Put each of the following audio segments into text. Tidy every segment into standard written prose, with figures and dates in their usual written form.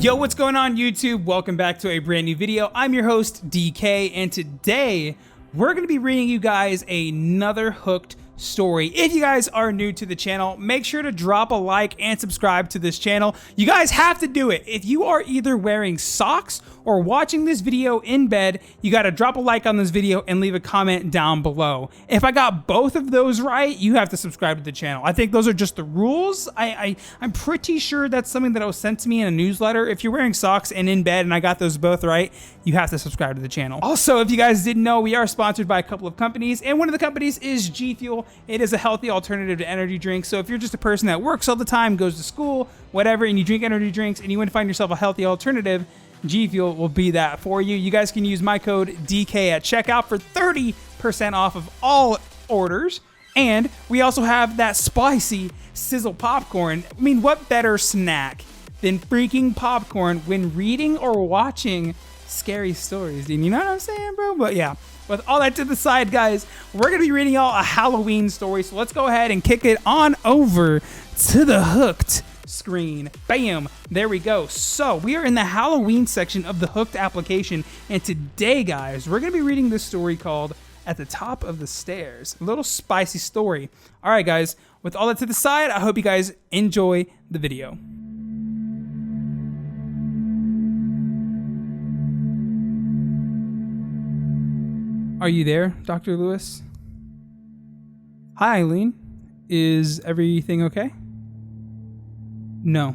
Yo, what's going on YouTube? Welcome back to a brand new video. I'm your host, DK, and today we're going to be reading you guys another Hooked story. If you guys are new to the channel, make sure to drop a like and subscribe to this channel. You guys have to do it. If you are either wearing socks or watching this video in bed, you got to drop a like on this video and leave a comment down below. If I got both of those right, you have to subscribe to the channel. I think those are just the rules. I'm pretty sure that's something that was sent to me in a newsletter. If you're wearing socks and in bed and I got those both right, you have to subscribe to the channel. Also, if you guys didn't know, we are sponsored by a couple of companies, and one of the companies is G Fuel. It is a healthy alternative to energy drinks. So if you're just a person that works all the time, goes to school, whatever, and you drink energy drinks and you want to find yourself a healthy alternative, G Fuel will be that for you. You guys can use my code DK at checkout for 30% off of all orders. And we also have that spicy sizzle popcorn. I mean, what better snack than freaking popcorn when reading or watching scary stories? You know what I'm saying, bro? But yeah. With all that to the side, guys, we're going to be reading y'all a Halloween story. So let's go ahead and kick it on over to the Hooked screen. Bam. There we go. So we are in the Halloween section of the Hooked application. And today, guys, we're going to be reading this story called At the Top of the Stairs. A little spicy story. All right, guys, with all that to the side, I hope you guys enjoy the video. Are you there, Dr. Lewis? Hi, Eileen. Is everything okay? No.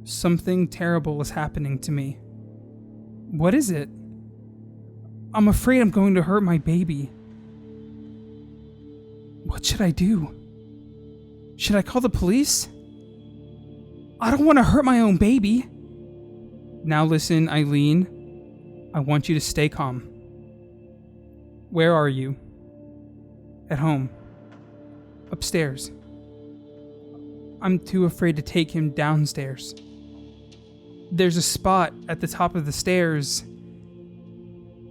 Something terrible is happening to me. What is it? I'm afraid I'm going to hurt my baby. What should I do? Should I call the police? I don't want to hurt my own baby. Now listen, Eileen. I want you to stay calm. Where are you? At home. Upstairs. I'm too afraid to take him downstairs. There's a spot at the top of the stairs.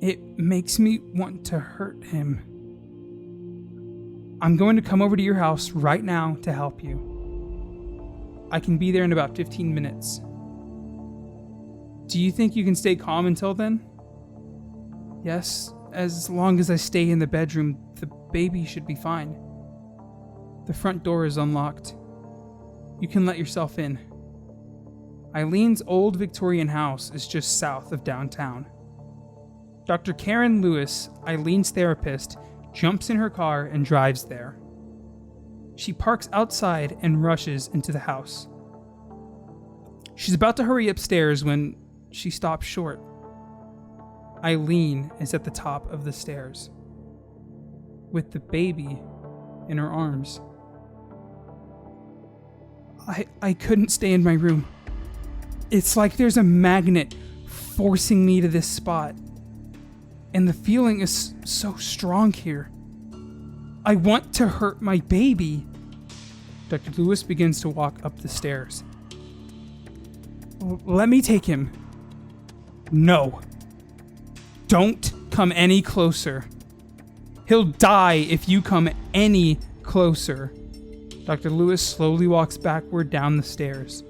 It makes me want to hurt him. I'm going to come over to your house right now to help you. I can be there in about 15 minutes. Do you think you can stay calm until then? Yes. As long as I stay in the bedroom, the baby should be fine. The front door is unlocked. You can let yourself in. Eileen's old Victorian house is just south of downtown. Dr. Karen Lewis, Eileen's therapist, jumps in her car and drives there. She parks outside and rushes into the house. She's about to hurry upstairs when she stops short. Eileen is at the top of the stairs, with the baby in her arms. I couldn't stay in my room. It's like there's a magnet forcing me to this spot, and the feeling is so strong here. I want to hurt my baby. Dr. Lewis begins to walk up the stairs. Let me take him. No. Don't come any closer. He'll die if you come any closer. Dr. Lewis slowly walks backward down the stairs.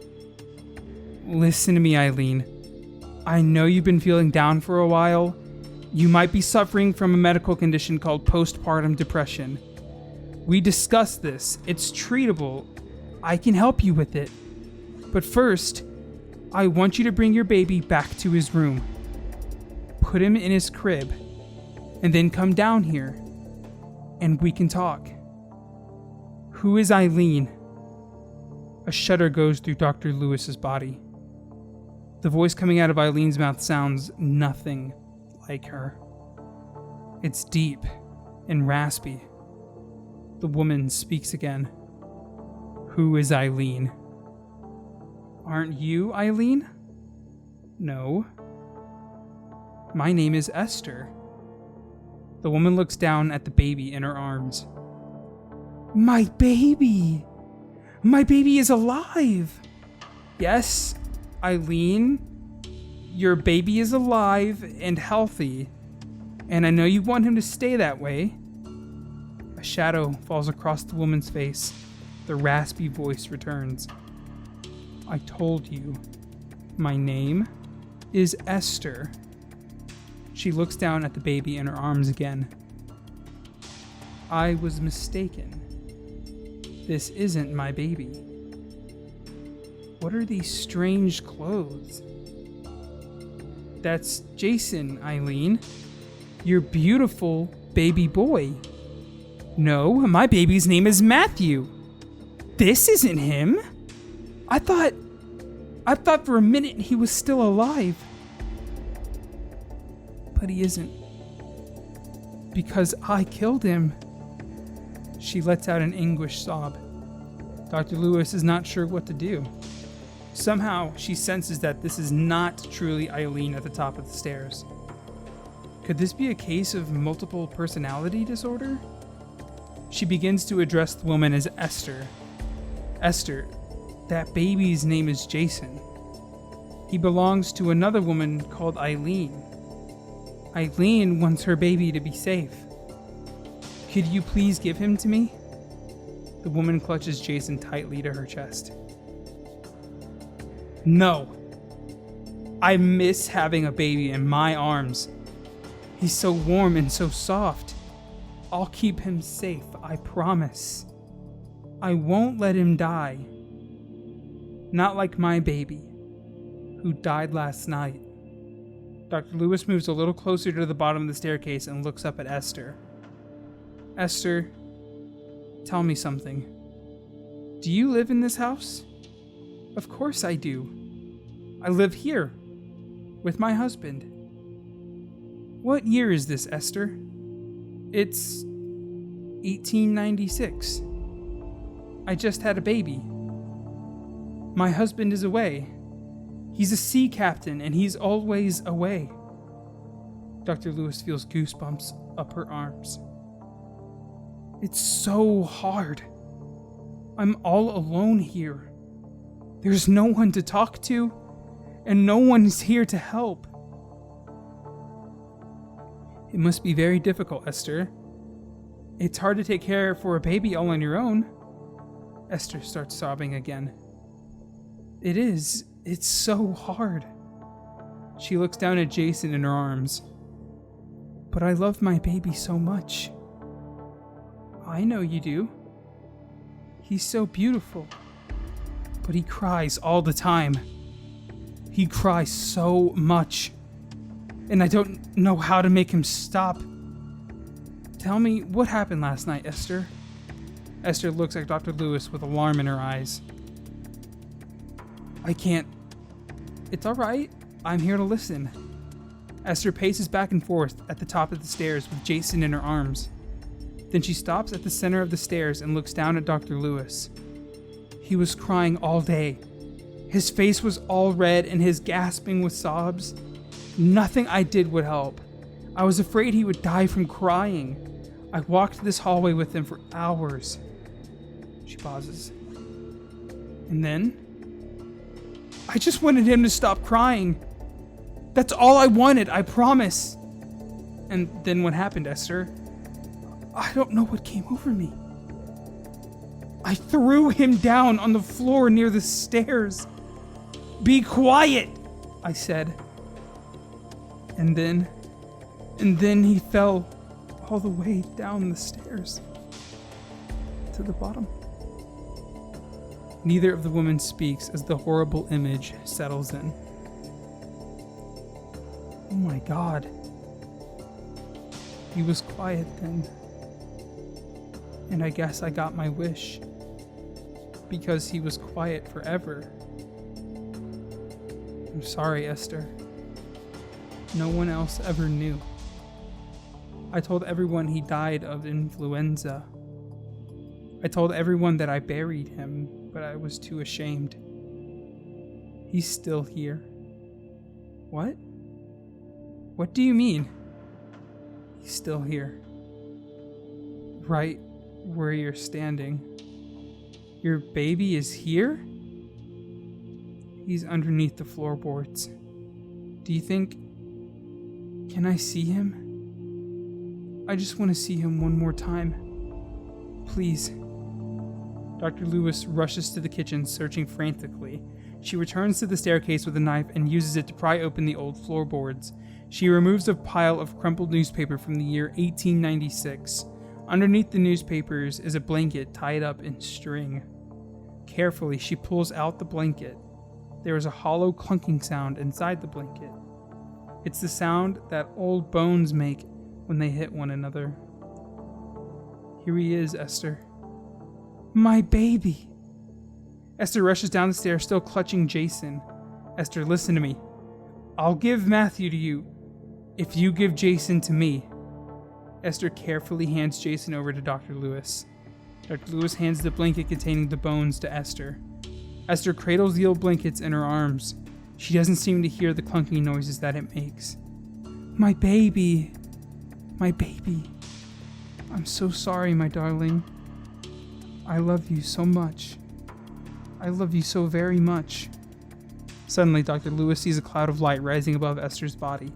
Listen to me, Eileen. I know you've been feeling down for a while. You might be suffering from a medical condition called postpartum depression. We discussed this. It's treatable. I can help you with it. But first, I want you to bring your baby back to his room. Put him in his crib, and then come down here, and we can talk. Who is Eileen? A shudder goes through Dr. Lewis's body. The voice coming out of Eileen's mouth sounds nothing like her. It's deep and raspy. The woman speaks again. Who is Eileen? Aren't you Eileen? No. My name is Esther. The woman looks down at the baby in her arms. My baby! My baby is alive! Yes, Eileen, your baby is alive and healthy, and I know you want him to stay that way. A shadow falls across the woman's face. The raspy voice returns. I told you My name is Esther. She looks down at the baby in her arms again. I was mistaken. This isn't my baby. What are these strange clothes? That's Jason, Eileen. Your beautiful baby boy. No, my baby's name is Matthew. This isn't him. I thought for a minute he was still alive. But he isn't. Because I killed him. She lets out an anguished sob. Dr. Lewis is not sure what to do. Somehow, she senses that this is not truly Eileen at the top of the stairs. Could this be a case of multiple personality disorder? She begins to address the woman as Esther. Esther, that baby's name is Jason. He belongs to another woman called Eileen. Eileen wants her baby to be safe. Could you please give him to me? The woman clutches Jason tightly to her chest. No. I miss having a baby in my arms. He's so warm and so soft. I'll keep him safe, I promise. I won't let him die. Not like my baby, who died last night. Dr. Lewis moves a little closer to the bottom of the staircase and looks up at Esther. Esther, tell me something. Do you live in this house? Of course I do. I live here, with my husband. What year is this, Esther? It's 1896. I just had a baby. My husband is away. He's a sea captain and he's always away. Dr. Lewis feels goosebumps up her arms. It's so hard. I'm all alone here. There's no one to talk to, and no one's here to help. It must be very difficult, Esther. It's hard to take care for a baby all on your own. Esther starts sobbing again. It is. It's so hard. She looks down at Jason in her arms. But I love my baby so much. I know you do. He's so beautiful. But he cries all the time. He cries so much. And I don't know how to make him stop. Tell me, what happened last night, Esther? Esther looks at Dr. Lewis with alarm in her eyes. I can't. It's alright. I'm here to listen. Esther paces back and forth at the top of the stairs with Jason in her arms. Then she stops at the center of the stairs and looks down at Dr. Lewis. He was crying all day. His face was all red and his gasping with sobs. Nothing I did would help. I was afraid he would die from crying. I walked this hallway with him for hours. She pauses. And then? I just wanted him to stop crying. That's all I wanted, I promise. And then what happened, Esther? I don't know what came over me. I threw him down on the floor near the stairs. Be quiet, I said. And then he fell all the way down the stairs to the bottom. Neither of the women speaks as the horrible image settles in. Oh my God. He was quiet then. And I guess I got my wish. Because he was quiet forever. I'm sorry, Esther. No one else ever knew. I told everyone he died of influenza. I told everyone that I buried him, but I was too ashamed. He's still here. What? What do you mean? He's still here. Right where you're standing. Your baby is here? He's underneath the floorboards. Do you think... Can I see him? I just want to see him one more time. Please. Dr. Lewis rushes to the kitchen, searching frantically. She returns to the staircase with a knife and uses it to pry open the old floorboards. She removes a pile of crumpled newspaper from the year 1896. Underneath the newspapers is a blanket tied up in string. Carefully, she pulls out the blanket. There is a hollow clunking sound inside the blanket. It's the sound that old bones make when they hit one another. Here he is, Esther. My baby! Esther rushes down the stairs, still clutching Jason. Esther, listen to me. I'll give Matthew to you if you give Jason to me. Esther carefully hands Jason over to Dr. Lewis. Dr. Lewis hands the blanket containing the bones to Esther. Esther cradles the old blankets in her arms. She doesn't seem to hear the clunking noises that it makes. My baby. My baby. I'm so sorry, my darling. I love you so much. I love you so very much. Suddenly, Dr. Lewis sees a cloud of light rising above Esther's body.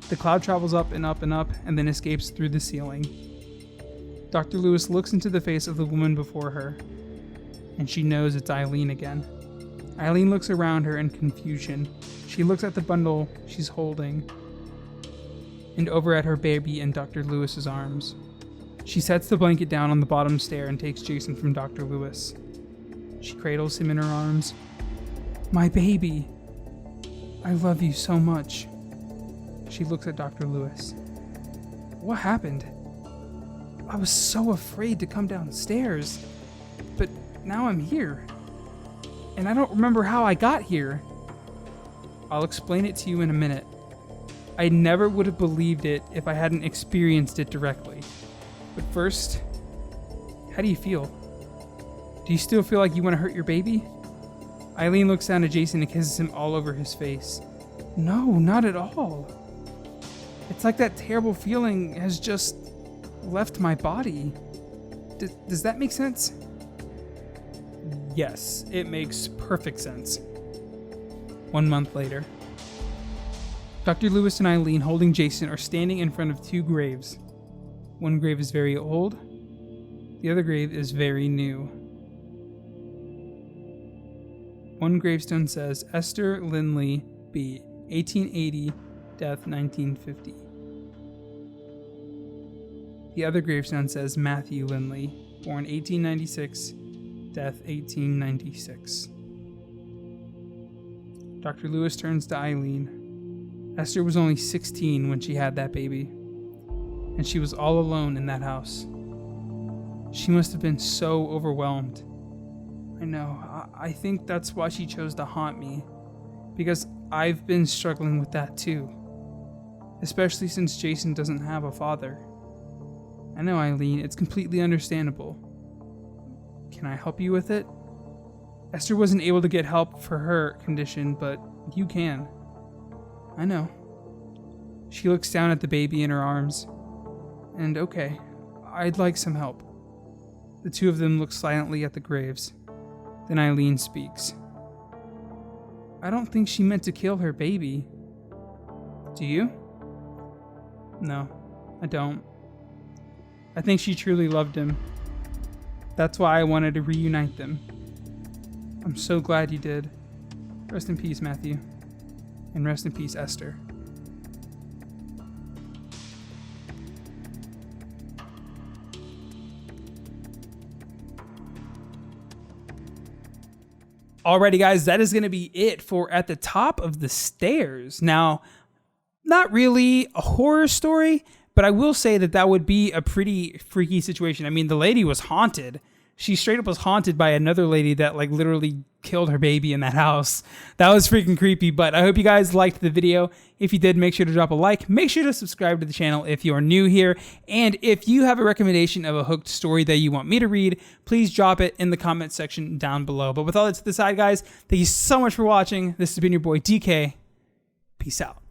The cloud travels up and up and up, and then escapes through the ceiling. Dr. Lewis looks into the face of the woman before her, and she knows it's Eileen again. Eileen looks around her in confusion. She looks at the bundle she's holding, and over at her baby in Dr. Lewis's arms. She sets the blanket down on the bottom stair and takes Jason from Dr. Lewis. She cradles him in her arms. My baby. I love you so much. She looks at Dr. Lewis. What happened? I was so afraid to come downstairs, but now I'm here. And I don't remember how I got here. I'll explain it to you in a minute. I never would have believed it if I hadn't experienced it directly. But first, how do you feel? Do you still feel like you want to hurt your baby? Eileen looks down at Jason and kisses him all over his face. No, not at all. It's like that terrible feeling has just left my body. Does that make sense? Yes, it makes perfect sense. 1 month later. Dr. Lewis and Eileen, holding Jason, are standing in front of two graves. One grave is very old. The other grave is very new. One gravestone says, Esther Lindley B., 1880, death 1950. The other gravestone says, Matthew Lindley, born 1896, death 1896. Dr. Lewis turns to Eileen. Esther was only 16 when she had that baby, and she was all alone in that house. She must have been so overwhelmed. I know. I think that's why she chose to haunt me, because I've been struggling with that too, especially since Jason doesn't have a father. I know, Eileen, it's completely understandable. Can I help you with it? Esther wasn't able to get help for her condition, but you can. I know. She looks down at the baby in her arms. And okay, I'd like some help. The two of them look silently at the graves. Then Eileen speaks. I don't think she meant to kill her baby. Do you? No, I don't. I think she truly loved him. That's why I wanted to reunite them. I'm so glad you did. Rest in peace, Matthew. And rest in peace, Esther. Alrighty, guys, that is going to be it for At the Top of the Stairs. Now, not really a horror story, but I will say that that would be a pretty freaky situation. I mean, the lady was haunted. She straight up was haunted by another lady that like literally killed her baby in that house. That was freaking creepy, but I hope you guys liked the video. If you did, make sure to drop a like. Make sure to subscribe to the channel if you are new here. And if you have a recommendation of a hooked story that you want me to read, please drop it in the comment section down below. But with all that to the side, guys, thank you so much for watching. This has been your boy DK. Peace out.